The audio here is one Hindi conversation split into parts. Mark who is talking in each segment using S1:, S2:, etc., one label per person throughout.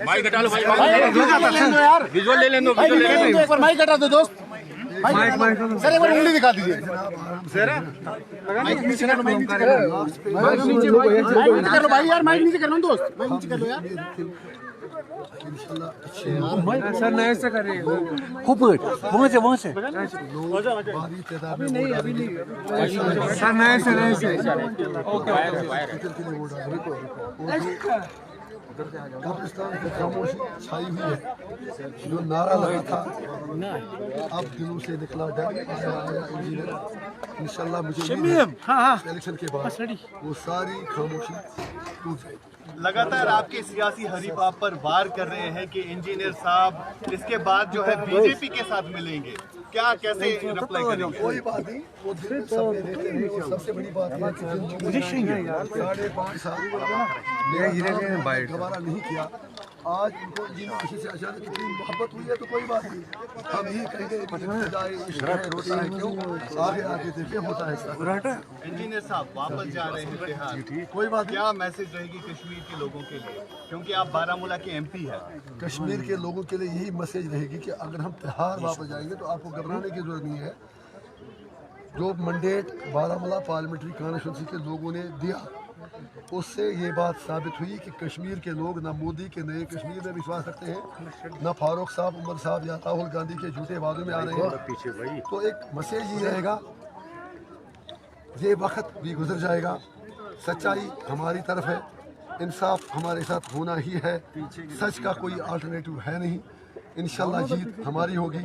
S1: माइक हटा लो यार, विजुअल ले लें दो, विजुअल ले लें। एक बार माइक हटा दो दोस्त, माइक सर एक बार उंगली दिखा दीजिए सर। माइक नीचे कर लो, माइक नीचे कर लो, माइक नीचे कर लो भाई यार, माइक नीचे कर लो दोस्त, माइक नीचे कर लो यार।
S2: सर नए से करिए,
S3: खूब वहाँ से
S2: अभी नहीं सर नए से ओके
S4: पाकिस्तान की खामोशी छाई हुई है। जो नारा लगा था अब दिलों से निकला डर, इंजीनियर इंशाल्लाह मुझे इलेक्शन के बाद वो सारी खामोशी टूट जाएगी।
S5: लगातार आपके सियासी हरीफ आप पर वार कर रहे हैं कि इंजीनियर साहब इसके बाद जो है बीजेपी के साथ मिलेंगे, क्या कैसे रिप्लाई करेंगे?
S4: कोई बात नहीं, वो दिल में सबने देखते हैं। और सबसे बड़ी बात है कि जिन 5.5 साल दोबारा नहीं किया, आज उनको जिन किसी से अचानक इतनी मोहब्बत हुई है तो कोई बात नहीं, हम यही कहेंगे रोता है क्यों, आगे आगे देखे होता है।
S5: इंजीनियर साहब वापस जा रहे हैं बिहार,
S4: कोई बात
S5: क्या मैसेज रहेगी कश्मीर के लोगों के लिए, क्योंकि आप बारामूला के MP हैं?
S4: कश्मीर के लोगों के लिए यही मैसेज रहेगी कि अगर हम तिहाड़ वापस जाएंगे तो आपको घबराने की जरूरत नहीं है। जो मैंडेट बारामूला पार्लियामेंट्री कॉन्स्टिट्यूंसी के लोगों ने दिया, उससे ये बात साबित हुई कि कश्मीर के लोग ना मोदी के नए कश्मीर में विश्वास रखते हैं, ना फारूक साहब, उमर साहब या राहुल गांधी के झूठे वादों में आ रहे हैं। तो एक मैसेज ये रहेगा, ये वक्त भी गुजर जाएगा, सच्चाई हमारी तरफ है, इंसाफ हमारे साथ होना ही है, सच का कोई अल्टरनेटिव है नहीं। इंशाल्लाह जीत हमारी होगी,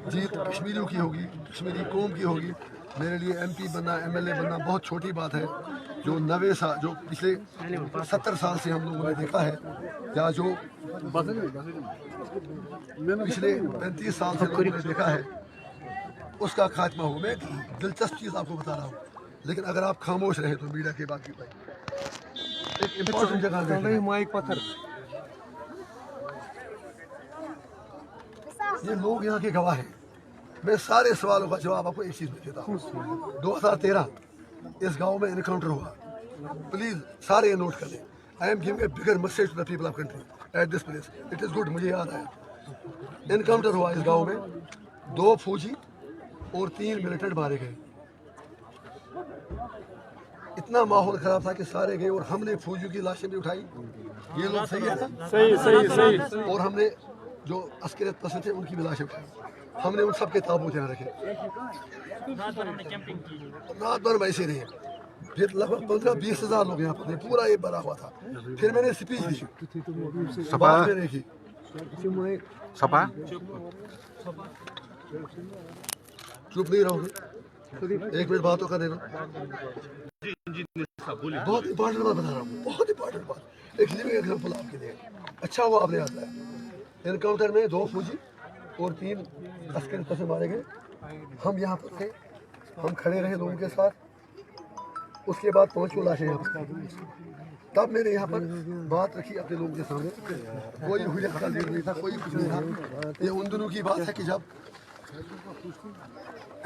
S4: जीत कश्मीरियों की होगी, कश्मीरी कौम की होगी। मेरे लिए MP बनना, MLA बनना बहुत छोटी बात है। जो 90 साल, जो पिछले 70 साल से हम लोगों ने देखा है, या जो पिछले 35 साल से लोगों ने देखा है, उसका खात्मा हो। मैं दिलचस्प चीज़ आपको बता रहा हूँ, लेकिन अगर आप खामोश रहे तो मीडिया के बाकी भाई एक इम्पोर्टेंट जगह
S2: माइक पत्थर,
S4: ये लोग यहाँ के गवाह हैं। मैं सारे सवालों का जवाब आपको एक चीज़ में देता हूँ। 2013 इस गांव में इनकाउंटर हुआ, प्लीज सारे ये नोट कर लें। I am giving a bigger message to the people of country at this place, it is good. मुझे याद आया, इनकाउंटर हुआ इस गांव में, 2 फौजी और 3 मिलिटेंट मारे गए। इतना माहौल खराब था कि सारे गए और हमने फौजियों की लाशें भी उठाई। ये लोग सही है ना? सही। और हमने जो अस्करियत पसंद थे उनकी भी लाशें उठाई। हमने उन सब के ताबूत यहाँ रखे, रात भर वैसे रहे। फिर लगभग 15-20 हज़ार लोग यहाँ पर थे, पूरा ये भरा हुआ था। फिर मैंने स्पीच दी, बात मैंने की। चुप नहीं रहोगे, 1 मिनट बात तो करने दो। बहुत इंपॉर्टेंट बात बता रहा हूँ, बहुत इंपॉर्टेंट बात, एक लिविंग एग्जाम्पल आपके लिए। अच्छा हुआ आपने याद आया। एनकाउंटर में 2 फौजी और 3 अस्करी पसंद मारे गए। हम यहाँ पर थे, हम खड़े रहे लोगों के साथ। उसके बाद 5 लाशें यहाँ पर। तब मैंने यहाँ पर बात रखी अपने लोगों के सामने। कोई हुलिया का लीडर नहीं था, कोई कुछ नहीं था। ये उन दिनों की बात है कि जब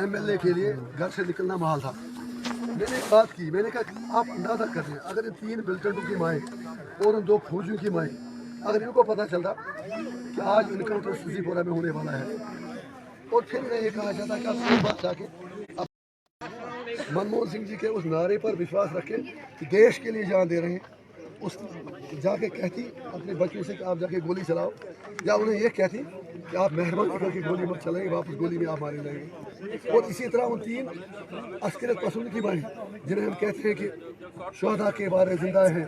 S4: MLA के लिए घर से निकलना महाल था। मैंने एक बात की, मैंने कहा आप अंदाजा कर रहे हैं, अगर इन 3 मिलिटेंटों की माएँ और उन 2 फौजियों की माएँ, अगर इनको पता चलता कि आज इनकाउंटर सीसीपुरा में होने वाला है, और फिर मैं ये कहा जाता कि आप एक बात जाके मनमोहन सिंह जी के उस नारे पर विश्वास रखें कि देश के लिए जान दे रहे हैं, उस जाके कहती अपने बच्चों से कि आप जाके गोली चलाओ, या उन्हें ये कहती कि आप मेहरबानी करके गोली मत चलाएंगे, वापस गोली में आप मारे जाएंगे। और इसी तरह उन 3 अस्करियत पसंद की बाई, जिन्हें हम कहते हैं कि शोहदा के बारे जिंदा हैं,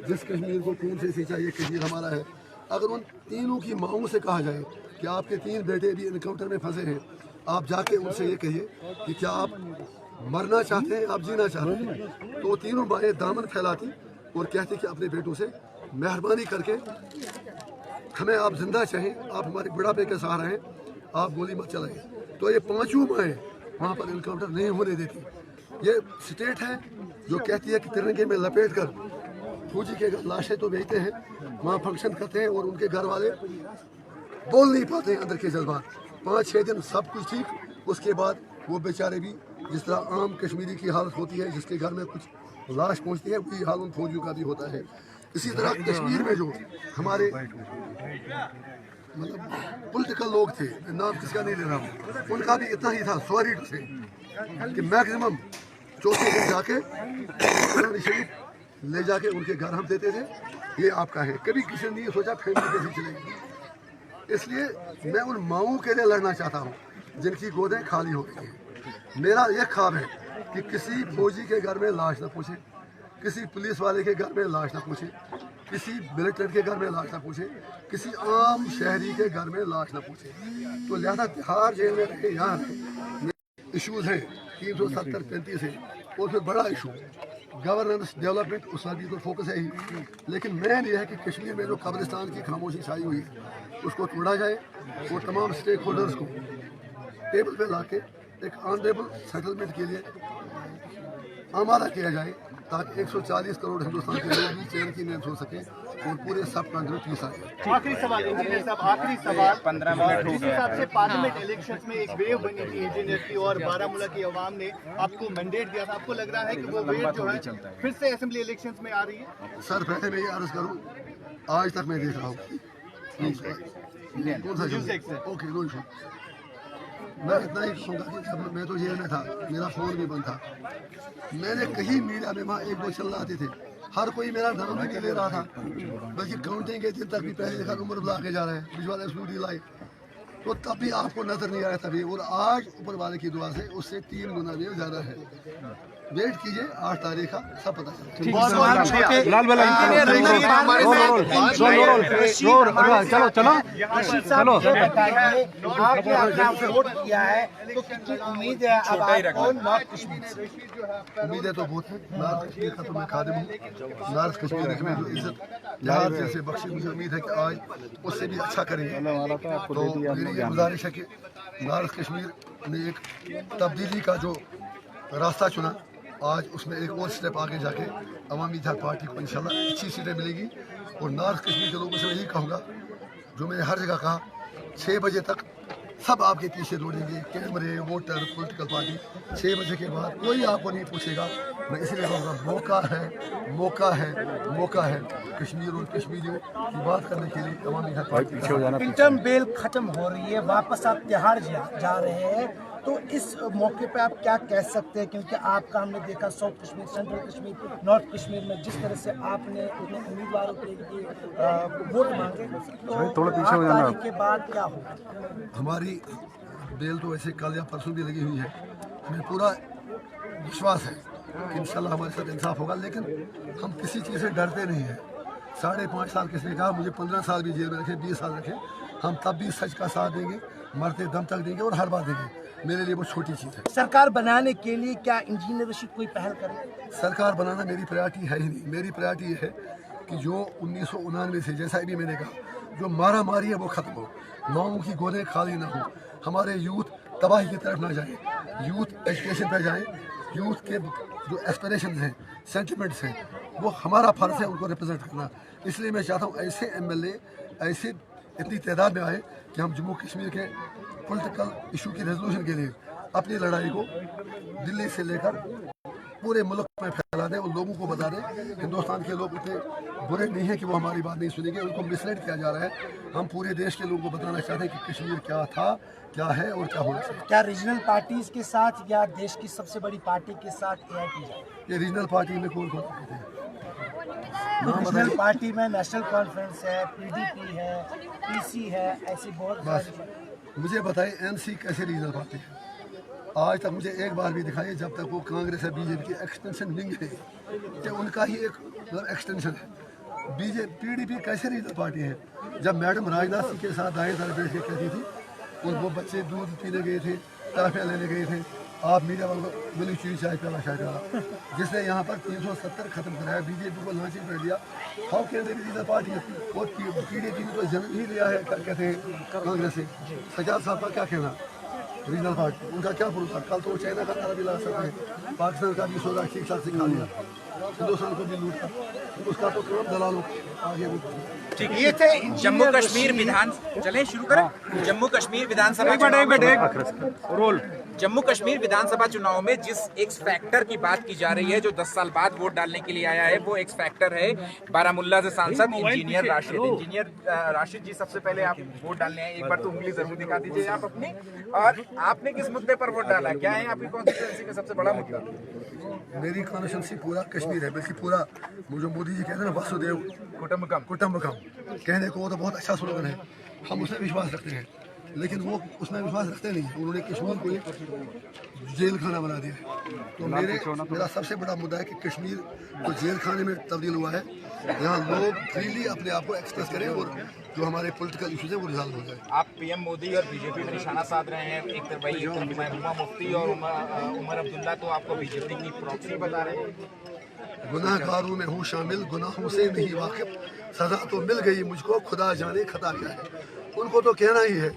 S4: जिस कश्मीर को खून से सींचा ये कश्मीर हमारा है। अगर उन तीनों की माओं से कहा जाए कि आपके 3 बेटे भी इनकाउंटर में फंसे हैं, आप जाके उनसे ये कहिए कि क्या आप मरना चाहते हैं, आप जीना चाहते हैं, तो तीनों माएँ दामन फैलाती और कहती कि अपने बेटों से मेहरबानी करके हमें आप जिंदा चाहें, आप हमारे बुढ़ापे के सहारा हैं, आप गोली मत चलाइए। तो ये 5 माएँ वहाँ पर इनकाउंटर नहीं होने देती। ये स्टेट है जो कहती है कि तिरंगे में लपेट कर फौजी के लाशें तो भेजते हैं, वहाँ फंक्शन करते हैं और उनके घर वाले बोल नहीं पाते हैं अंदर के जज्बात। 5-6 दिन सब कुछ ठीक, उसके बाद वो बेचारे भी जिस तरह आम कश्मीरी की हालत होती है, जिसके घर में कुछ लाश पहुंचती है, वही हाल उन फौजियों का भी होता है। इसी तरह कश्मीर में जो हमारे मतलब पॉलिटिकल लोग थे, नाम किसका नहीं ले रहा हूँ, उनका भी इतना ही था, सॉरी टू से, कि मैक्सिमम चौथे दिन जाके कुरान शरीफ ले जाके उनके घर हम देते थे, ये आपका है। कभी किसी ने नहीं सोचा फैमिली कैसी चलेगी। इसलिए मैं उन माओं के लिए लड़ना चाहता हूँ जिनकी गोदें खाली हो गई हैं। मेरा यह ख्वाब है कि किसी फौजी के घर में लाश न पूछे, किसी पुलिस वाले के घर में लाश न पूछे, किसी मिलिटेंट के घर में लाश न पूछे, किसी आम शहरी के घर में लाश न पूछे। तो लिहाजा तिहाड़ जेल में रहे, यहाँ रहे। इशूज़ हैं 370-35 है, और फिर बड़ा इशू गवर्नेंस डेवलपमेंट, उसका भी तो फोकस है ही। लेकिन मेन ये है कि कश्मीर में जो कब्रिस्तान की खामोशी छाई हुई है उसको तोड़ा जाए और तमाम स्टेक होल्डर्स को टेबल पे लाके एक ऑनरेबल सेटलमेंट के लिए आमादा किया जाए, ताकि 140 करोड़ हिंदुस्तान के लोग भी चैन की नींद सो सके और पूरे सब कॉन्ट्री पीस आए।
S5: आखिरी सवाल इंजीनियर साहब, आखिरी सवाल। 15 मिनट जिस हिसाब से पार्लियामेंट इलेक्शंस में एक वेव बनी थी इंजीनियर की और बारामूला की आवाम ने आपको मैंडेट दिया था, आपको लग रहा है कि वो वेव जो है फिर से असेंबली इलेक्शंस में आ रही है?
S4: सर पहले मैं ये अर्ज करूँ, आज तक मैं देख रहा हूँ कौन सा ओके नो इशू। मैं इतना ही कहूँगा कि जब मैं तो जेल में था, मेरा फोन भी बंद था, मैंने कहीं मीडिया में वहाँ एक दो चल रहे थे, हर कोई मेरा नाम भी नहीं ले रहा था, बल्कि काउंटिंग के दिन तक भी पहले देखा उम्र बुला के जा रहे हैं विजुअल स्टूडियो लाइव, तो तब भी आपको नजर नहीं आया तभी। और आज ऊपर वाले की दुआ से उससे 3 गुना भी ज़्यादा है। वेट कीजिए, 8 तारीख का सब पता चलेगा।
S3: चलो चलो चलो
S6: आपने अपना वोट किया है तो कितनी उम्मीद है अब आपको नॉर्थ कश्मीर से?
S4: उम्मीदें तो बहुत है। नॉर्थ कश्मीर का तो मैं खादिम हूँ। नॉर्थ कश्मीर में जो इज्जत जहाँ जैसे बख्शी, मुझे उम्मीद है कि आज उससे भी अच्छा करेंगे। तो मेरी ये गुजारिश है कि नॉर्थ कश्मीर ने एक तब्दीली का जो रास्ता चुना, आज उसमें एक और स्टेप आगे जाके अवामी जहाद पार्टी को इंशाल्लाह अच्छी सीटें मिलेगी। और नॉर्थ कश्मीर के लोगों से मैं यही कहूँगा, जो मैंने हर जगह कहा, 6 बजे तक सब आपके पीछे दौड़ेंगे, कैमरे, वोटर, पॉलिटिकल पार्टी। 6 बजे के बाद कोई आपको नहीं पूछेगा। मैं इसलिए कहूँगा मौका है, मौका है, मौका है कश्मीर और कश्मीरियों की बात करने के लिए अवामी जहाद पार्टी।
S6: इंटर्म बेल खत्म हो रही है, वापस आप तिहाड़ जा रहे हैं, तो इस मौके पे आप क्या कह सकते हैं? क्योंकि आपका हमने देखा south Kashmir, central Kashmir, north Kashmir में जिस तरह से आपने अपने उम्मीदवारों के लिए वोट मांगे, तो 8 तारीख के बाद क्या होगा?
S4: हमारी बेल तो ऐसे कल या परसों भी लगी हुई है, हमें पूरा विश्वास है कि इंशाल्लाह हमारे साथ इंसाफ होगा। लेकिन हम किसी चीज़ से डरते नहीं हैं। 5.5 साल किसने कहा मुझे 15 साल भी जेल में रखे, 20 साल रखे, हम तब भी सच का साथ देंगे, मरते दम तक देंगे और हर बात देंगे। मेरे लिए वो छोटी चीज़ है।
S6: सरकार बनाने के लिए क्या इंजीनियर रशीद कोई पहल करे?
S4: सरकार बनाना मेरी प्रायोरिटी है ही नहीं। मेरी प्रायोरिटी ये है कि जो 1999 से, जैसा भी मैंने कहा, जो मारा मारी है वो ख़त्म हो, माओं की गोदें खाली ना हो, हमारे यूथ तबाही की तरफ ना जाए, यूथ एजुकेशन पर जाए, यूथ के जो एस्पिरेशंस हैं, सेंटिमेंट्स हैं, वो हमारा फ़र्ज़ है उनको रिप्रेजेंट करना। इसलिए मैं चाहता हूँ ऐसे MLA ऐसे इतनी तादाद में आए कि हम जम्मू कश्मीर के पॉलिटिकल इशू की रेजोल्यूशन के लिए अपनी लड़ाई को दिल्ली से लेकर पूरे मुल्क में फैला दें और लोगों को बता दें। हिंदुस्तान के लोग उतने बुरे नहीं हैं कि वो हमारी बात नहीं सुनेंगे, उनको मिसलीड किया जा रहा है। हम पूरे देश के लोगों को बताना चाहते हैं कि कश्मीर क्या था, क्या है और क्या होना चाहिए।
S6: क्या रीजनल पार्टीज के साथ या देश की सबसे बड़ी पार्टी के साथ AIP जाए?
S4: ये रीजनल पार्टी में कौन कौन कहते हैं?
S6: रीजनल पार्टी में नेशनल कॉन्फ्रेंस है, PDP है, PC है, ऐसी बहुत
S4: बस
S6: सारी।
S4: मुझे बताइए NC कैसे रीजनल पार्टी है? आज तक मुझे एक बार भी दिखाइए जब तक वो कांग्रेस है BJP की एक्सटेंशन विंग है कि उनका ही एक मतलब एक्सटेंशन है। PDP कैसे रीजनल पार्टी है? जब मैडम राजनाथ सिंह के साथ दाएं तरफ बैठ के कहती थी और वो बच्चे दूध पीने गए थे, टाफियाँ लेने गए थे, आप मीडिया वालों को मिली चीज चाय प्याला शाय प्याला, जिसने यहाँ पर 370 खत्म कराया, BJP को लांचिंग कर दिया। How can they regional party? और PDP ने तो जन्म ही लिया है कहते हैं कांग्रेस से। सजाद साहब का क्या कहना? रीजनल पार्टी उनका क्या भरोसा? कल तो चाइना का तारा भी ला सकते हैं, पाकिस्तान का भी सौदा ठीक ठाक से खा लिया, हिंदुस्तान को भी लूटा, उसका तो कौन दलालों आगे वो।
S7: ये थे जम्मू कश्मीर विधान, चलें शुरू करें। जम्मू कश्मीर विधानसभा रोल जम्मू कश्मीर विधानसभा चुनाव में जिस एक्स फैक्टर की बात की जा रही है, जो 10 साल बाद वोट डालने के लिए आया है, वो एक्स फैक्टर है बारामुल्ला से सांसद इंजीनियर राशिद। इंजीनियर राशिद जी, सबसे पहले आप वोट डालने हैं, एक बार तो उंगली जरूर दिखा दीजिए आप अपनी, और आपने किस मुद्दे पर वोट डाला, क्या है आपकी कॉन्स्टिट्यूएंसी का सबसे बड़ा मुद्दा?
S4: मेरी कॉन्स्टिट्यूंसी पूरा कश्मीर है, बल्कि पूरा जो मोदी जी कहते हैं ना वासुदेव कुटुंबकम, कहने को वो तो बहुत अच्छा स्लोगन है, हम उसमें विश्वास रखते हैं, लेकिन वो उसमें विश्वास रखते नहीं है। उन्होंने कश्मीर को एक जेल खाना बना दिया है। तो मेरा सबसे बड़ा मुद्दा है कि कश्मीर को जेल खाने में तब्दील हुआ है। यहाँ लोग फ्रीली अपने आप को एक्सप्रेस करें और जो हमारे पॉलिटिकल इशूज है वो रिजॉल्व हो जाए।
S7: आप पीएम मोदी और बीजेपी में निशाना साध रहे हैं, एक तरफ वही महबूबा मुफ्ती और उमर अब्दुल्ला तो आपको बीजेपी की प्रॉक्सी बता रहे हैं।
S4: गुनाहगारों में हूँ शामिल, गुनाहों से नहीं वाकिफ, सजा तो मिल गई मुझको, खुदा जाने खता क्या है। उनको तो कहना ही है,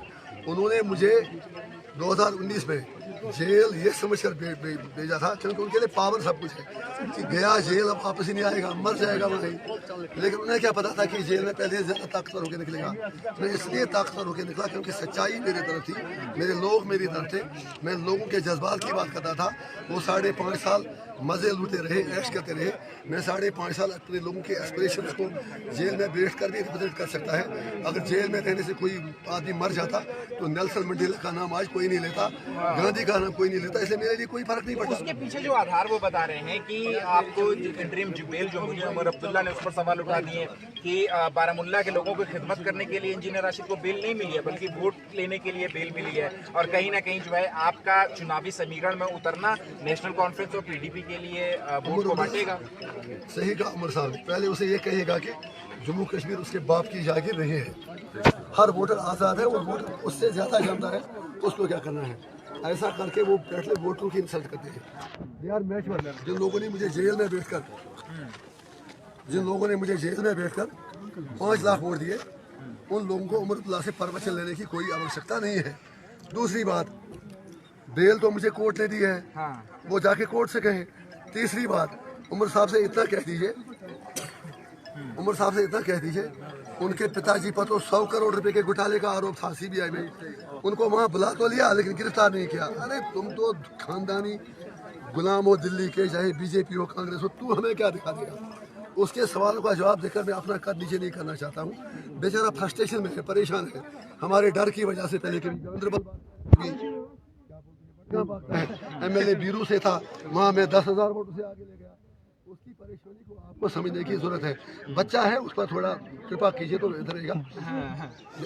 S4: उन्होंने मुझे 2019 में जेल ये समझकर भेजा था क्योंकि उनके लिए पावर सब कुछ है कि गया जेल अब वापस ही नहीं आएगा, मर जाएगा वहीं। लेकिन उन्हें क्या पता था कि जेल में पहले ज़्यादा ताकतवर होकर निकलेगा। मैं इसलिए ताकतवर होकर निकला क्योंकि सच्चाई मेरी तरफ थी, मेरे लोग मेरी तरफ थे, मैं लोगों के जज्बात की बात करता था। वो 5.5 साल मज़े लूटे रहे, ऐश करते रहे। मैं 5.5 साल अपने लोगों के एस्पिरेशंस को जेल में बैठ कर भी रिप्रेजेंट कर सकता है। अगर जेल में रहने से कोई आदमी मर जाता तो नेल्सन मंडेला का नाम आज कोई नहीं लेता, गांधी का नाम कोई नहीं लेता, इसलिए मेरे लिए कोई फर्क नहीं पड़ता।
S7: उसके पीछे जो आधार वो बता रहे हैं कि आपको इंटरिम बेल जो मुझे उमर अब्दुल्ला ने उस पर सवाल उठा दिए कि बारामुल्ला के लोगों की खिदमत करने के लिए इंजीनियर राशिद को बेल नहीं मिली है, बल्कि वोट लेने के लिए बेल मिली है। और कहीं ना कहीं जो है आपका चुनावी समीकरण में उतरना नेशनल कॉन्फ्रेंस और पीडीपी के लिए वोट को बांटेगा।
S4: सही कहा उमर साहब ने। पहले उसे ये कहिएगा कि जम्मू कश्मीर उसके बाप की जागीर नहीं है, हर वोटर आज़ाद है, वो वोटर उससे ज़्यादा जानता है उसको क्या करना है। ऐसा करके वो बैठले वोटरों की इंसल्ट करते हैं। यार मैच में जिन लोगों ने मुझे जेल में बैठकर 5 लाख वोट दिए, उन लोगों को उमर अब्दुल्ला से परमिशन लेने की कोई आवश्यकता नहीं है। दूसरी बात, बेल तो मुझे कोर्ट ने दी है, वो जाके कोर्ट से कहें। तीसरी बात, उमर साहब से इतना कह दीजिए, उनके पिताजी पर तो 100 करोड़ रुपए के घोटाले का आरोप था सीबीआई में, उनको वहाँ बुला तो लिया लेकिन गिरफ्तार नहीं किया। अरे तुम तो खानदानी गुलाम हो दिल्ली के, चाहे बीजेपी हो कांग्रेस हो, तू हमें क्या दिखा देगा। उसके सवालों का जवाब देकर मैं अपना कद नीचे नहीं करना चाहता हूँ। बेचारा फ्रस्ट्रेशन में है, परेशान है, हमारे डर की वजह से। पहले MLA बीरू से था, वहाँ मैं 10,000 वोटों से आगे ले गया। उसकी परेशानी को आपको समझने की जरूरत है। बच्चा है, उस पर थोड़ा कृपा कीजिए तो बेहतर रहेगा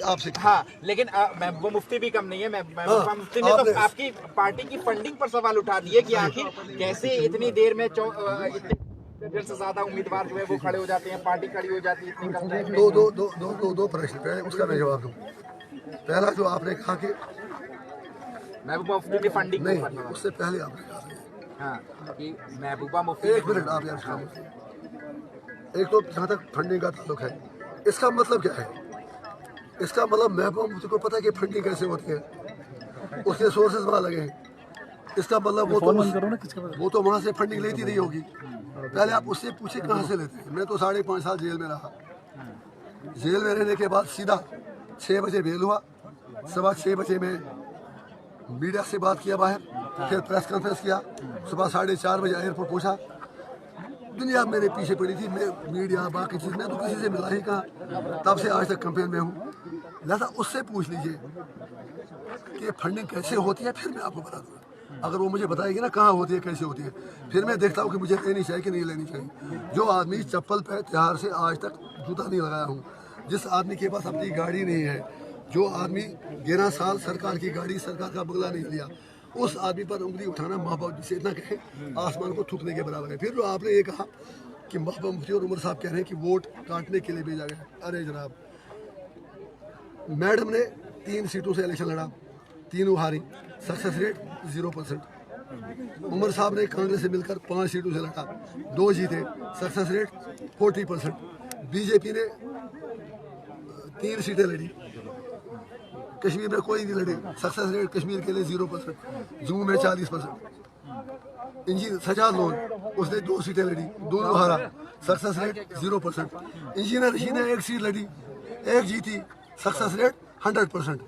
S4: आपसे।
S7: हाँ, लेकिन महबूबा मुफ्ती भी कम नहीं है। महबूबा मुफ्ती ने तो आपकी पार्टी की फंडिंग पर सवाल उठा दिए कि आखिर कैसे इतनी देर में इतने से ज्यादा उम्मीदवार जो है वो खड़े हो जाते हैं, पार्टी खड़ी हो जाती है इतनी कम टाइम में।
S4: दो प्रश्न, पहले उसका मैं जवाब दूँ। पहला जो आपने कहा कि
S7: महबूबा मुफ्ती की फंडिंग
S4: नहीं, उससे पहले आपने कहा
S7: कि महबूबा मुफ्ती।
S4: एक मिनट आप यार, एक तो जहाँ तक फंडिंग का ताल्लुक है, इसका मतलब क्या है? इसका मतलब महबूबा मुफ्ती को पता है कि फंडिंग कैसे होती है, उसके सोर्सेज वहाँ लगे हैं। इसका मतलब वो तो वहाँ से फंडिंग लेती नहीं होगी। पहले आप उससे पूछे कहाँ से लेते हैं। मैं तो 5.5 साल जेल में रहा। जेल में रहने के बाद सीधा 6 बजे बेल हुआ, 6:15 बजे में मीडिया से बात किया बाहर, फिर प्रेस कॉन्फ्रेंस किया, सुबह 4:30 बजे एयरपोर्ट पहुंचा। दुनिया मेरे पीछे पड़ी थी, मैं मीडिया बाकी चीज़, मैं तो किसी से मिला ही कहाँ। तब से आज तक कैंपेन में हूँ। लिहाजा उससे पूछ लीजिए कि फंडिंग कैसे होती है, फिर मैं आपको बता दूँगा। अगर वो मुझे बताएगी ना कहाँ होती है, कैसे होती है, फिर मैं देखता हूँ कि मुझे लेनी चाहिए कि नहीं लेनी चाहिए। जो आदमी चप्पल पे त्योहार से आज तक जूता नहीं लगाया हूँ, जिस आदमी के पास अपनी गाड़ी नहीं है, जो आदमी 11 साल सरकार की गाड़ी, सरकार का बंगला नहीं लिया, उस आदमी पर उंगली उठाना महबूबा जिसे इतना कहे आसमान को थूकने के बराबर है। फिर जो आपने ये कहा कि महबूबा मुफ्ती और उमर साहब कह रहे हैं कि वोट काटने के लिए भेजा गया। अरे जनाब, मैडम ने 3 सीटों से इलेक्शन लड़ा, तीनों हारी, सक्सेस रेट 0%। उमर साहब ने कांग्रेस से मिलकर 5 सीटों से लड़ा, 2 जीते, सक्सेस रेट 40%। बीजेपी ने 3 सीटें लड़ी, कश्मीर में कोई नहीं लड़े, सक्सेस रेट कश्मीर के लिए 0%। जम्मू में 40%। इंजीनियर सजाद लोन, उसने 2 सीटें लड़ी, दोनों हारा, सक्सेस रेट 0%। इंजीनियर रशीद ने 1 सीट लड़ी, 1 जीती, सक्सेस रेट 100%।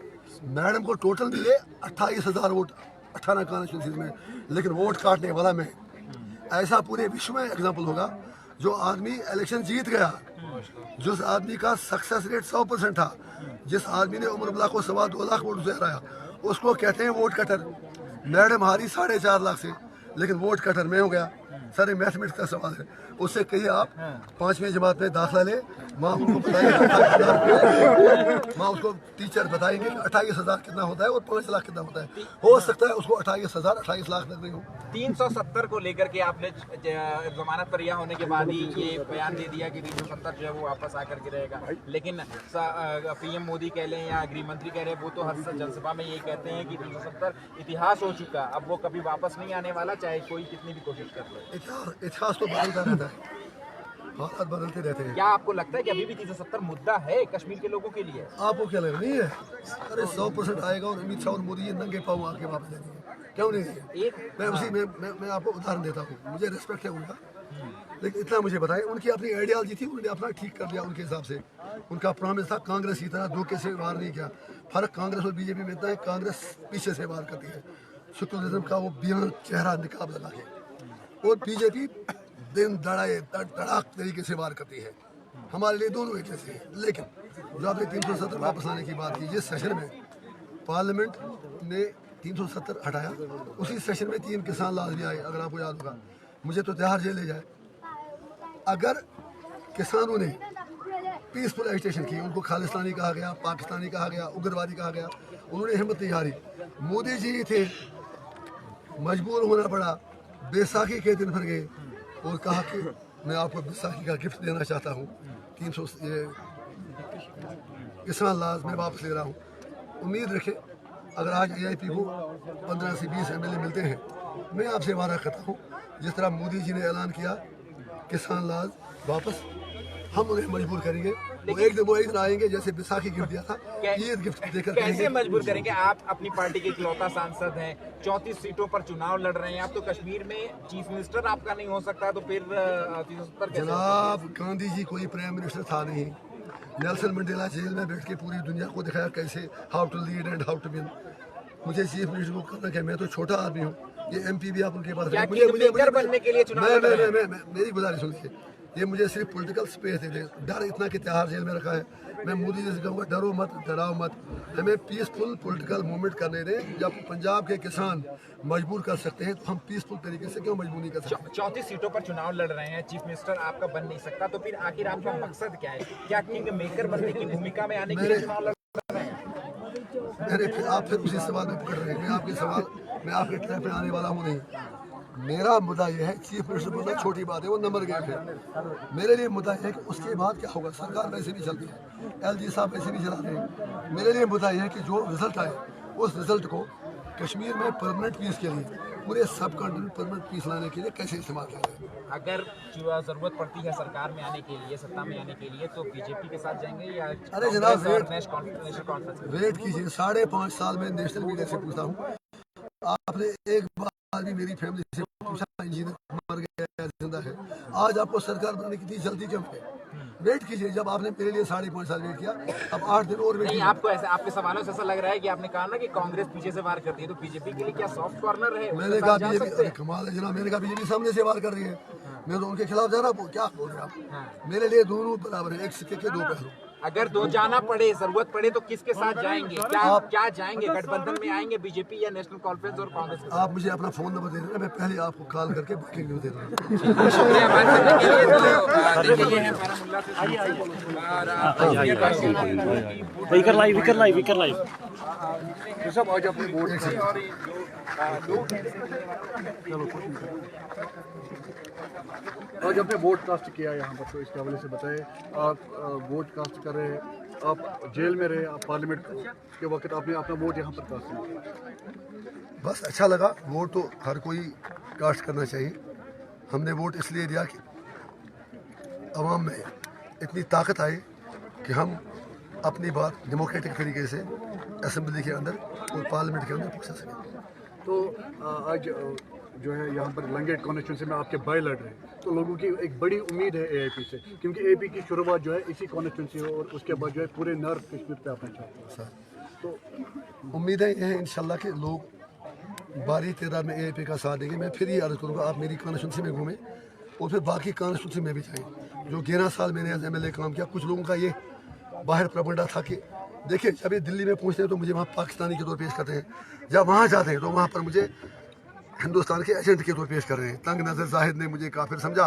S4: मैडम को टोटल मिले 28,000 वोट 18 कॉन्स्टिट्यूंसी में, लेकिन वोट काटने वाला मैं। ऐसा पूरे विश्व में एग्जाम्पल होगा जो आदमी इलेक्शन जीत गया, जिस आदमी का सक्सेस रेट 100% था, जिस आदमी ने उमर अब्दुल्ला को 2.25 लाख वोट से हराया, उसको कहते हैं वोट कटर। मैडम हारी 4.5 लाख से, लेकिन वोट कटर मैं हो गया। सर ये मैथमेटिक्स का सवाल है, उससे कहिए आप 5वीं जमात में दाखिला ले, माँ उनको बताएंगे माँ उसको टीचर बताएंगे 28,000 कितना होता है और 5 लाख कितना होता है। हो सकता है उसको 28,000 28 लाख लग रही हो।
S7: 370 को लेकर के आपने जमानत पर रिहा होने के बाद ही ये बयान दे दिया कि 370 जो है वो वापस आकर के रहेगा, लेकिन पीएम मोदी कह लें या गृह मंत्री कह रहे हैं, वो तो हर जनसभा में यही कहते हैं कि 370 इतिहास हो चुका, अब वो कभी वापस नहीं आने वाला, चाहे कोई कितनी भी कोशिश कर ले।
S4: इतिहास तो बदलता रहता है, हालात बदलते रहते हैं।
S7: क्या आपको लगता है कि अभी भी 370 मुद्दा है कश्मीर के लोगों के लिए?
S4: आपको क्या लग रही है? अरे 100% आएगा और अमित शाह और मोदी ये नंगे पाँव आके वापस ले जाएंगे, क्यों नहीं देंगे? मैं उसी मैं आपको उदाहरण देता हूँ, मुझे रिस्पेक्ट है उनका, लेकिन इतना मुझे बताएं, उनकी अपनी आइडियालॉजी थी, उन्होंने अपना ठीक कर दिया उनके हिसाब से। उनका प्रॉमिस था कांग्रेस की तरह धोखे से वार नहीं किया। फर्क कांग्रेस और बीजेपी में इतना है, कांग्रेस पीछे से वार करती है, सेकुलरिज्म का वो बिना चेहरा निकाब लगा के, और बीजेपी दिन धड़ाक तरीके से वार करती है। हमारे लिए दोनों एक जैसे हैं। लेकिन जो आपने 370 वापस लाने की बात की, जिस सेशन में पार्लियामेंट ने 370 हटाया, उसी सेशन में 3 किसान लाल भी आए, अगर आपको याद होगा। मुझे तो तिहाड़ जेल ले जाए। अगर किसानों ने पीसफुल एजिटेशन की, उनको खालिस्तानी कहा गया, पाकिस्तानी कहा गया, उग्रवादी कहा गया, उन्होंने हिम्मत नहीं हारी। मोदी जी थे, मजबूर होना पड़ा, बैसाखी के दिन फिर गए और कहा कि मैं आपको बैसाखी का गिफ्ट देना चाहता हूँ, 300 किसान लाज मैं वापस ले रहा हूँ। उम्मीद रखें, अगर आज AIP को 15 से 20 MLA मिलते हैं, मैं आपसे वादा करता हूँ, जिस तरह मोदी जी ने ऐलान किया किसान लाज वापस, हम उन्हें मजबूर करेंगे। वो एक दिन आएंगे, जैसे बैसाखी गिफ्ट दिया था, ईद गिफ्ट देकर
S7: कैसे मजबूर करेंगे? आप अपनी पार्टी के इकलौता सांसद हैं, 34 सीटों पर चुनाव लड़ रहे हैं आप, तो कश्मीर में चीफ मिनिस्टर आपका नहीं हो सकता, तो फिर 370 कैसे?
S4: जनाब गांधी जी कोई प्राइम मिनिस्टर था नहीं। नेल्सन मंडेला जेल में बैठ के पूरी दुनिया को दिखाया कैसे how to lead and how to win. मुझे चीफ मिनिस्टर को करना क्या, मैं तो छोटा आदमी हूँ, ये MP भी आप उनके पास
S7: बनने के लिए चुनाव लड़ रहे हैं?
S4: मेरी गुजारिश सुनिए, ये मुझे सिर्फ पॉलिटिकल स्पेस दे दे। डर इतना कि तिहाड़ जेल में रखा है। मैं मोदी जी से कहूँगा डरो मत, डराओ मत, हमें पीसफुल पॉलिटिकल मूवमेंट करने दें। जब पंजाब के किसान मजबूर कर सकते हैं, तो हम पीसफुल तरीके से क्यों मजबूर नहीं कर सकते?
S7: 34 सीटों पर चुनाव लड़ रहे हैं, चीफ मिनिस्टर आपका बन नहीं सकता, तो फिर आखिर आपका मकसद क्या है? क्या किंग मेकर बनने की भूमिका में आने के लिए चुनाव लड़ रहे हैं?
S4: आप फिर उसी सवाल में पकड़ रहे हैं। मैं आपके ट्रैप में आने वाला हूँ नहीं। मेरा मुद्दा यह है, चीफ मिनिस्टर बनना छोटी बात है, वो नंबर गेम है। मेरे लिए मुद्दा यह है कि उसके बाद क्या होगा। सरकार वैसे भी चलती है, LG साहब वैसे भी चलाते हैं। मेरे लिए मुद्दा यह है कि जो रिजल्ट आए, उस रिजल्ट को कश्मीर में परमानेंट पीस के लिए, पूरे सब कॉन्टिनेंट परमानेंट पीस लाने के लिए कैसे इस्तेमाल किया जाए।
S7: अगर जरूरत पड़ती है सरकार में आने के लिए, सत्ता में आने के लिए, तो बीजेपी के साथ जाएंगे या?
S4: अरे जनाब
S7: वेट
S4: कीजिए, 5.5 साल में नेशनल मीडिया से पूछता हूँ, आपने एक बार भी मेरी फैमिली से पूछा इंजीनियर मर गया जिंदा है? आज आपको सरकार बनाने की इतनी जल्दी क्यों है? वेट कीजिए, जब आपने मेरे लिए 5.5 साल वेट किया, अब 8 दिन और वेट कीजिए।
S7: आपको ऐसे, आपके सवालों से ऐसा लग रहा है कि आपने कहा ना कि कांग्रेस पीछे से वार करती है, तो बीजेपी के लिए क्या सॉफ्ट कॉर्नर है?
S4: मैंने कहा बीजेपी, कमाल है जनाब, मैंने कहा बीजेपी सामने से वार कर रही है, मैं तो उनके खिलाफ जाना, क्या बोल रहे हैं आप? मेरे लिए दोनों बराबर है, एक सिक्के के 2 पहलू।
S7: अगर दो जाना पड़े, जरूरत पड़े, तो किसके साथ जाएंगे? क्या जाएंगे? गठबंधन में आएंगे बीजेपी या नेशनल कॉन्फ्रेंस और कांग्रेस?
S4: आप मुझे अपना फोन नंबर दे देना, मैं पहले आपको कॉल करके बुकिंग दे दूँ।
S7: शुक्रिया बात करने के लिए।
S3: सब आज अपने बोर्ड आज आपने वोट कास्ट किया यहाँ पर, तो इसके हवाले से बताएं। आप वोट कास्ट कर रहे हैं, आप जेल में रहे, आप पार्लियामेंट के वक्त आपने अपना वोट यहाँ पर कास्ट किया।
S4: बस अच्छा लगा। वोट तो हर कोई कास्ट करना चाहिए। हमने वोट इसलिए दिया कि अवाम में इतनी ताकत आए कि हम अपनी बात डेमोक्रेटिक तरीके से असेंबली के अंदर और पार्लियामेंट के अंदर पहुँचा सकें।
S3: तो आज जो है यहाँ पर लंगेट कॉन्स्टिट्यूंसी में आपके भाई लड़ रहे हैं, तो लोगों की एक बड़ी उम्मीद है AIP से, क्योंकि AIP की शुरुआत जो है इसी कॉन्स्टिट्यूंसी है और उसके बाद जो है पूरे नॉर्थ कश्मीर पे आपने चाहते हैं। तो
S4: उम्मीदें ये हैं इंशाल्लाह कि लोग भारी तादाद में AIP का साथ देंगे। मैं फिर ये अर्ज करूँगा, आप मेरी कॉन्स्टिट्यूंसी में घूमें और फिर बाकी कॉन्स्टिट्यूंसी में भी जाएँ। जो 11 साल मैंने एज MLA काम किया, कुछ लोगों का ये बाहर प्रबंधा था कि देखिए जब ये दिल्ली में पहुँचते हैं तो मुझे वहाँ पाकिस्तानी के तौर पेश करते हैं, जब वहाँ जाते हैं तो वहाँ पर मुझे हिंदुस्तान के एजेंट के तौर पेश कर रहे हैं। तंग नज़र जाहिद ने मुझे काफिर समझा,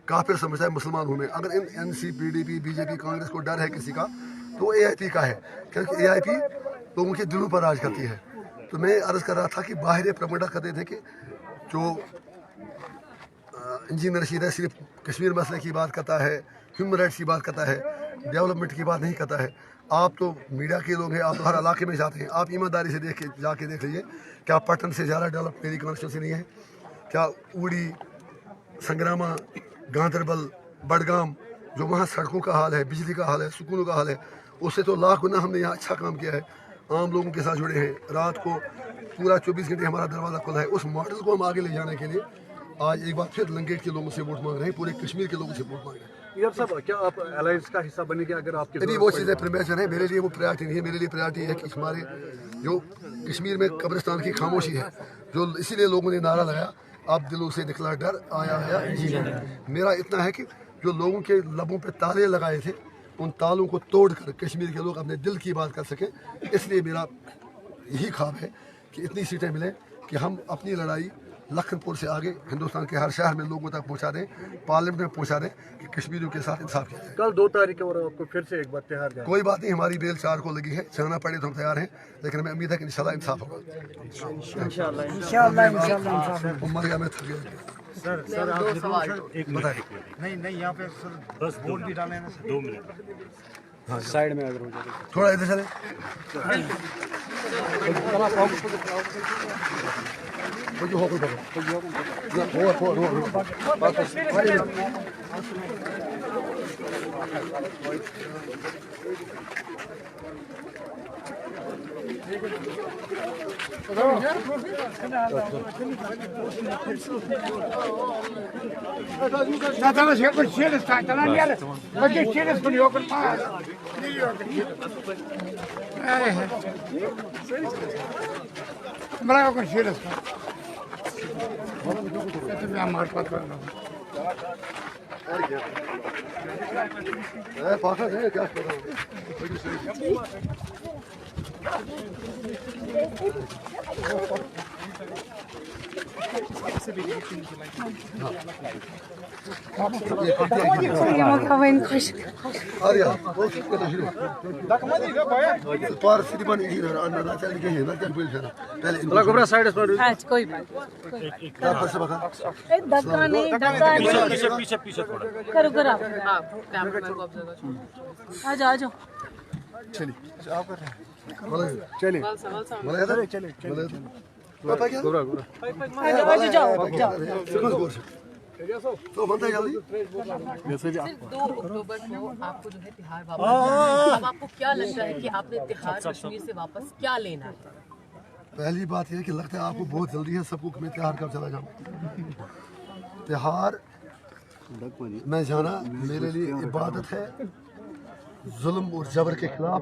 S4: काफिर समझता है मुसलमान हूँ मैं। अगर इन NC PDP BJP कांग्रेस को डर है किसी का तो AIP का है, क्योंकि AIP लोगों के दिलों पर राज करती है। तो मैं अर्ज कर रहा था कि बाहर प्रबंधक करते थे कि जो इंजीनियर रशीद है सिर्फ कश्मीर मसले की बात करता है, ह्यूमन राइट्स की बात करता है, डेवलपमेंट की बात नहीं करता है। आप तो मीडिया के लोग हैं, आप तो हर इलाके में जाते हैं, आप ईमानदारी से जाके देख लीजिए क्या पटन से ज़्यादा डेवलप मेरी कॉन्स्टिट्यूंसी नहीं है? क्या उड़ी, संग्रामा, गांधरबल, बडगाम, जो वहाँ सड़कों का हाल है, बिजली का हाल है, स्कूलों का हाल है, उससे तो लाख गुना हमने यहाँ अच्छा काम किया है। आम लोगों के साथ जुड़े हैं, रात को पूरा 24 घंटे हमारा दरवाज़ा खुला है। उस मॉडल को हम आगे ले जाने के लिए आज एक बार फिर लंगेट के लोगों से वोट मांग रहे हैं, पूरे कश्मीर के लोगों से वोट मांग रहे हैं।
S3: यार साहब, क्या आप अलायंस का हिस्सा बनेंगे अगर आपके?
S4: अभी वो चीज़ें प्रिमेचर है, मेरे लिए वो प्रायोरिटी नहीं है। मेरे लिए प्रायोरिटी है कि हमारे जो कश्मीर में कब्रिस्तान की खामोशी है, जो इसीलिए लोगों ने नारा लगाया, अब दिलों से निकला डर, आया इंजीनियर। मेरा इतना है कि जो लोगों के लबों पे ताले लगाए थे, उन तालों को तोड़कर कश्मीर के लोग अपने दिल की बात कर सकें। इसलिए मेरा यही ख्वाब है कि इतनी सीटें मिलें कि हम अपनी लड़ाई लखनपुर से आगे हिंदुस्तान के हर शहर में लोगों तक पहुंचा दें, पार्लियामेंट में पहुंचा दें कि कश्मीरियों के साथ इंसाफ किया जाए।
S3: कल 2 तारीख और आपको फिर से एक बार तिहाड़ जाए।
S4: कोई बात नहीं, हमारी बेल 4 को लगी है, जाना पड़े तो हम तैयार हैं, लेकिन हमें उम्मीद है कि इंशाल्लाह इंसाफ होगा।
S6: इंशाल्लाह
S4: उम्र या मैं थक गया।
S8: सर आप एक
S4: बताइए।
S8: नहीं यहाँ पे सर बस वोट भी डाले हैं 2 मिनट।
S4: हाँ, साइड में अगर हो जाए थोड़ा इधर चले। जो हो पाखा है क्या
S9: कोई बात धक्का नहीं
S8: पीछे पीछे थोड़ा
S9: करो करो आप आ जाओ आ जाओ
S4: चलिए आप कर रहे हैं चलिए पापा क्या
S9: आ जाओ
S4: तो बनता है जल्दी।
S9: सिर्फ 2 अक्टूबर को आपको जो है तिहाड़ वापस अब आपको क्या लगता है कि आपने तिहाड़ कश्मीर से वापस क्या लेना है?
S4: पहली बात यह है कि लगता है आपको बहुत जल्दी है सबको कि मैं तिहाड़ कब चला जाऊँ। तिहाड़ मैं जाना मेरे लिए इबादत है, जुल्म और जबर के खिलाफ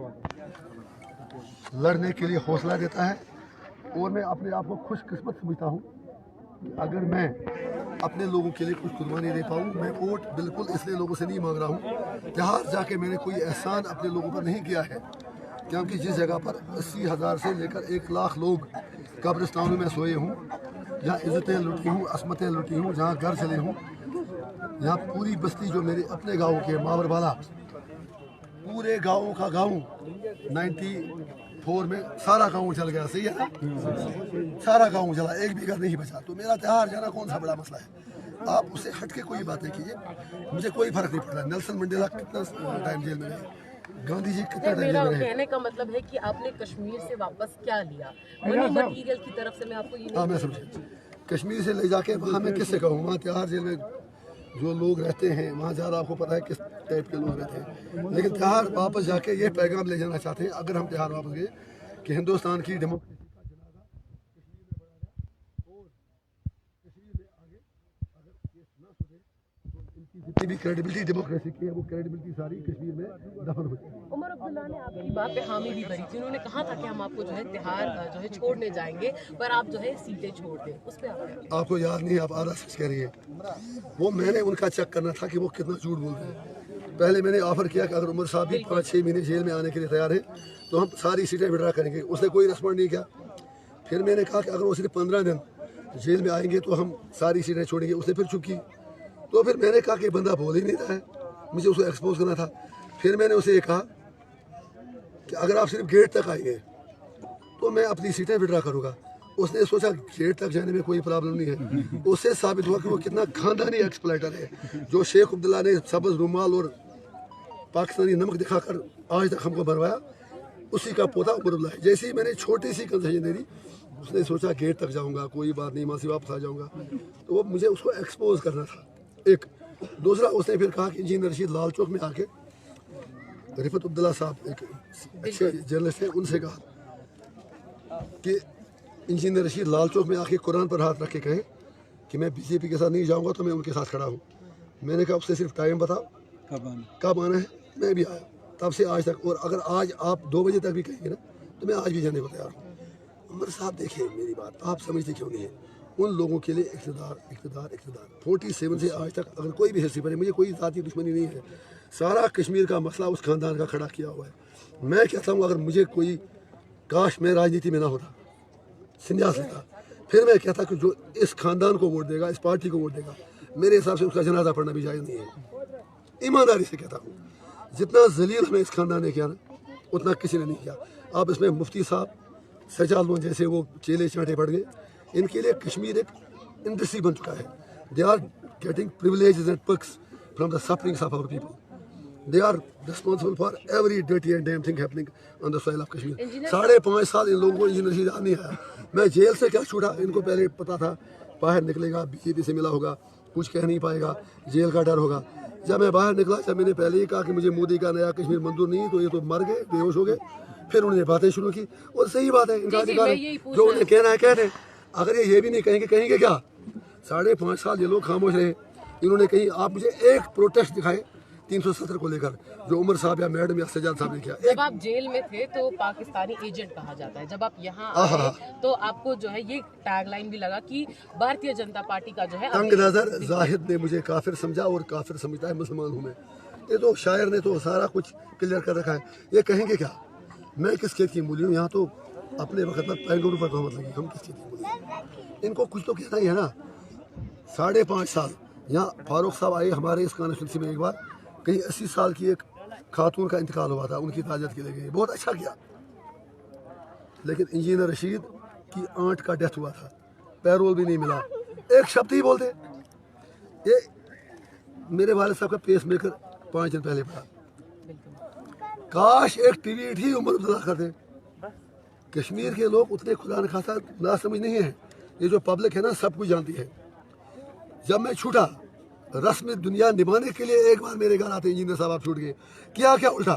S4: लड़ने के लिए हौसला देता है। और मैं अपने आप को खुशकिस्मत समझता हूँ कि अगर मैं अपने लोगों के लिए कुछ कुर्बानी दे पाऊँ। मैं वोट बिल्कुल इसलिए लोगों से नहीं मांग रहा हूँ, तिहाड़ जाके मैंने कोई एहसान अपने लोगों पर नहीं किया है, क्योंकि जिस जगह पर 80,000 से लेकर 1 लाख लोग कब्रिस्तानों में सोए हूँ, जहाँ इज़्ज़तें लुटी हूँ, असमतें लुटी हूँ, जहाँ घर चले हूँ, यहाँ पूरी बस्ती जो मेरे अपने गाँव के मावरवाला, पूरे गाँव का गाँव 94 में सारा गाँव चल गया। सही है ना? सारा गाँव चला, एक भी घर नहीं बचा। तो मेरा तिहाड़ जाना कौन सा बड़ा मसला है? आप उससे हट के कोई बातें कीजिए, मुझे कोई फर्क नहीं पड़ता। नेल्सन मंडेला कितना टाइम जेल में रहे, गांधी जी कितना टाइम जेल में रहे।
S9: कहने का मतलब है कि आपने कश्मीर से वापस क्या लिया? मनी मटीरियल की तरफ से मैं आपको ये
S4: हाँ मैं समझे, कश्मीर से ले जाके वहाँ मैं किससे कहूँ, वहाँ तिहाड़ जेल में जो लोग रहते हैं वहाँ ज़्यादा आपको पता है किस टाइप के लोग रहते हैं। लेकिन तिहाड़ वापस जाके ये पैगाम ले जाना चाहते हैं, अगर हम तिहाड़ वापस गए, कि हिंदुस्तान की डेमोक्रेसी का जनाजा कश्मीर में बढ़ रहा है और कश्मीर में आगे अगर ये ना सुधरे तो इनकी जितनी भी क्रेडिबिलिटी डेमोक्रेसी की है वो क्रेडिबिलिटी सारी कश्मीर में दफन हो जाएगी।
S9: उमर अब्दुल्ला ने आपकी बात पे हामी भी भरी थी, उन्होंने कहा था कि हम आपको जो है तिहाड़ जो है छोड़ने जाएंगे, पर आप जो है सीटें छोड़ दें, उस पर
S4: आपको याद नहीं, आप आधा सच कह रही है। वो मैंने उनका चेक करना था कि वो कितना झूठ बोल रहे हैं। पहले मैंने ऑफर किया कि अगर उमर साहब भी 5-6 महीने जेल में आने के लिए तैयार हैं तो हम सारी सीटें विड्रा करेंगे। उसने कोई रिस्पॉन्ड नहीं किया। फिर मैंने कहा कि अगर वो सिर्फ 15 दिन जेल में आएंगे तो हम सारी सीटें छोड़ेंगे। उसने फिर चुप की। तो फिर मैंने कहा कि बंदा बोल ही नहीं रहा है, मुझे उसे एक्सपोज करना था। फिर मैंने उसे ये कहा कि अगर आप सिर्फ गेट तक आएंगे तो मैं अपनी सीटें विड्रा करूँगा। उसने सोचा गेट तक जाने में कोई प्रॉब्लम नहीं है। उससे साबित हुआ कि वो कितना खानदानी एक्सप्लॉइटर है। जो शेख अब्दुल्ला ने सब्ज़ रुमाल और पाकिस्तानी नमक दिखाकर आज तक हमको भरवाया, उसी का पोता उमर अब्दुल्ला है। जैसे ही मैंने छोटी सी कंसेशन दे दी, उसने सोचा गेट तक जाऊंगा, कोई बात नहीं, मासी वापस आ जाऊंगा। तो वो मुझे उसको एक्सपोज करना था। एक दूसरा, उसने फिर कहा कि इंजीनियर रशीद लाल चौक में आके रिफत अब्दुल्ला साहब एक अच्छे जर्नलिस्ट हैं, उनसे कहा कि इंजीनियर रशीद लाल चौक में आके कुरान पर हाथ रख के कहे कि मैं बीजेपी के साथ नहीं जाऊंगा तो मैं उनके साथ खड़ा हूँ। मैंने कहा उससे सिर्फ टाइम बताओ कब आना है। मैं भी आया तब से आज तक। और अगर आज आप 2 बजे तक भी कहेंगे ना तो मैं आज भी जाने को तैयार हूँ। उमर साहब देखिए मेरी बात, आप समझते क्यों नहीं है? उन लोगों के लिए इक़्तिदार 47 से आज तक अगर कोई भी हिस्से पर है, मुझे कोई ज़ाती दुश्मनी नहीं है। सारा कश्मीर का मसला उस खानदान का खड़ा किया हुआ है। मैं कहता हूँ अगर मुझे कोई, काश मैं राजनीति में ना होता, संन्यास लेता, फिर मैं कहता कि जो इस खानदान को वोट देगा, इस पार्टी को वोट देगा, मेरे हिसाब से उसका जनाजा पढ़ना भी जायज़ नहीं है। ईमानदारी से कहता हूँ, जितना जलील हमें इस खानदान ने किया ना, उतना किसी ने नहीं किया। अब इसमें मुफ्ती साहब, सजाद लोन जैसे वो चेले चांटे पड़ गए, इनके लिए कश्मीर एक इंडस्ट्री बन चुका है। They are getting privileges and perks from the sufferings of our people. They are responsible for every dirty and damn thing happening on the soil of Kashmir. 5.5 साल इन लोगों को इंजीनियर याद नहीं आया। मैं जेल से क्या छूटा, इनको पहले पता था बाहर निकलेगा, बीजेपी से मिला होगा, कुछ कह नहीं पाएगा, जेल का डर होगा। जब मैं बाहर निकला, जब मैंने पहले ही कहा कि मुझे मोदी का नया कश्मीर मंजूर नहीं, तो ये तो मर गए, बेहोश हो गए। फिर उन्होंने बातें शुरू की, और सही बात है, इनका अधिकार है, जो उन्हें कहना है कह दें। अगर ये भी नहीं कहेंगे, कहेंगे क्या? 5.5 साल ये लोग खामोश रहे। इन्होंने कहीं आप मुझे एक प्रोटेस्ट दिखाए 370 को लेकर, जो उमर साहब या मैडम या सजाद साहब ने किया।
S9: जब आप जेल में थे तो पाकिस्तानी एजेंट कहा जाता है, जब आप यहाँ आए तो आपको जो है ये टैगलाइन भी लगा कि भारतीय जनता पार्टी का जो है
S4: तंग नजर जाहिद ने मुझे काफिर समझा, और काफिर समझता है मुसलमान हूँ मैं। ये तो शायर ने तो सारा कुछ क्लियर कर रखा है। ये कहेंगे क्या? मैं किस खेत की मूली हूँ? यहाँ तो अपने वक्त पर पैंगों पर तोहमत लगी, हम किस खेत की मूली? इनको कुछ तो कहना ही है ना। 5.5 साल यहाँ फारूक साहब आए हमारे इस कॉन्स्टिट्यूंसी में, एक बार कहीं 80 साल की एक खातून का इंतकाल हुआ था, उनकी ताजत के लिए गए, बहुत अच्छा किया। लेकिन इंजीनियर रशीद की आंट का डेथ हुआ था, पैरोल भी नहीं मिला, एक शब्द ही बोलते। ये मेरे वाले साहब का पेस मेकर 5 दिन पहले पड़ा। काश एक ट्वीट ही उमर अब्दुल्ला करते। कश्मीर के लोग उतने खुदा न खासा ना समझ नहीं है। ये जो पब्लिक है ना, सब कुछ जानती है। जब मैं छूटा, रस्म दुनिया निभाने के लिए एक बार मेरे घर आते इंजीनियर साहब आप छूट गए, क्या क्या उल्टा।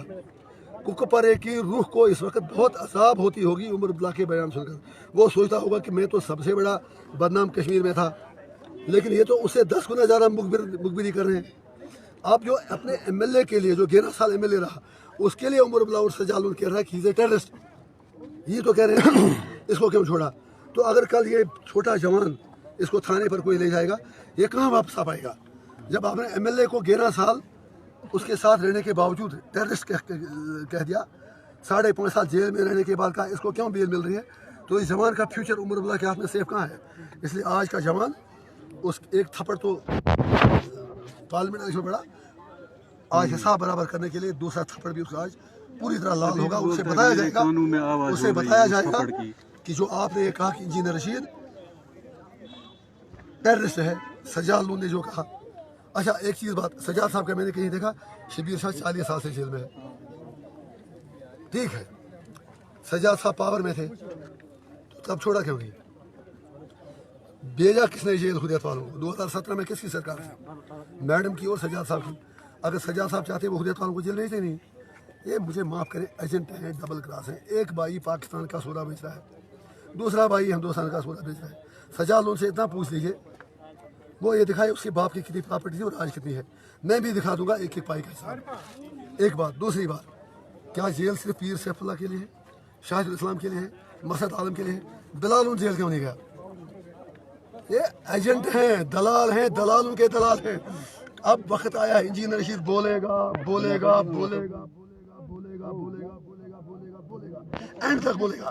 S4: कुकपरे की रूह को इस वक्त बहुत अजाब होती होगी उमर अब्दुल्ला के बयान सुनकर। वो सोचता होगा कि मैं तो सबसे बड़ा बदनाम कश्मीर में था, लेकिन ये तो उससे 10 गुना ज़्यादा मुखबिरी कर रहे हैं। आप जो अपने MLA के लिए, जो 11 साल MLA रहा, उसके लिए उमर अब्दुल्ला और सजाद कह रहा है कि टेररिस्ट, ये तो कह रहे हैं इसको क्यों छोड़ा। तो अगर कल ये छोटा जवान इसको थाने पर कोई ले जाएगा, ये कहाँ वापस आ पाएगा? जब आपने MLA को 11 साल उसके साथ रहने के बावजूद टेररिस्ट कह दिया, 5.5 साल जेल में रहने के बाद का इसको क्यों बेल मिल रही है? तो इस जवान का फ्यूचर उमर अब्दुल्ला के हाथ में सेफ कहाँ है? इसलिए आज का जवान, उस एक थप्पड़ तो पार्लियामेंट इलेक्शन में पड़ा, आज हिसाब बराबर करने के लिए दूसरा थप्पड़ भी उसका आज पूरी तरह लाल होगा। उसे बताया जाएगा कि जो आपने ये कहा कि इंजीनियर रशीद टेररिस्ट है, सजाद लोन ने जो कहा। अच्छा एक चीज़ बात, सजाद साहब का मैंने कहीं देखा, शबीर शाह 40 साल से जेल में है। ठीक है, सजाद साहब पावर में थे तो तब छोड़ा क्यों नहीं? भेजा किसने जेल हुर्रियत वालों को? 2017 में किसकी सरकार थी? मैडम की और सजाद साहब की। अगर सजाद साहब चाहते वो हुर्रियत वालों को जेल नहीं थे। नहीं, ये मुझे माफ़ करें, एजेंट हैं, डबल क्लास हैं। एक भाई पाकिस्तान का सौदा बेच रहा है, दूसरा भाई हिंदुस्तान का सौदा बेच रहा है। सजाद लोन से इतना पूछ लीजिए वो ये दिखाए उसके बाप की कितनी प्रॉपर्टी थी और आज कितनी है। मैं भी दिखा दूंगा एक एक पाई के साथ। एक बात। दूसरी बात, क्या जेल सिर्फ पीर सैफुल्लाह के लिए है, शाहिद इस्लाम के लिए है, मसद आलम के लिए है? बिलाल उन जेल क्यों नहीं गया? ये एजेंट हैं, दलाल हैं, दलाल उनके दलाल हैं। अब वक्त आया है, इंजीनियर रशीद बोलेगा बोलेगा बोलेगा बोलेगा बोलेगा बोलेगा बोलेगा बोलेगा बोलेगा एंड तक बोलेगा,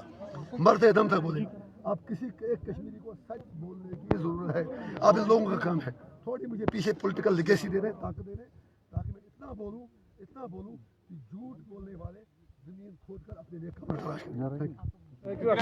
S4: मरते दम तक बोलेगा। अब किसी एक कश्मीरी को सच बोलने की जरूरत है। अब इन लोगों का काम है थोड़ी मुझे पीछे पॉलिटिकल लिगेसी दे रहे, ताकत दे रहे, ताकि मैं इतना बोलूं कि झूठ बोलने वाले जमीन खोद कर अपने लिए कब्र तलाश करें।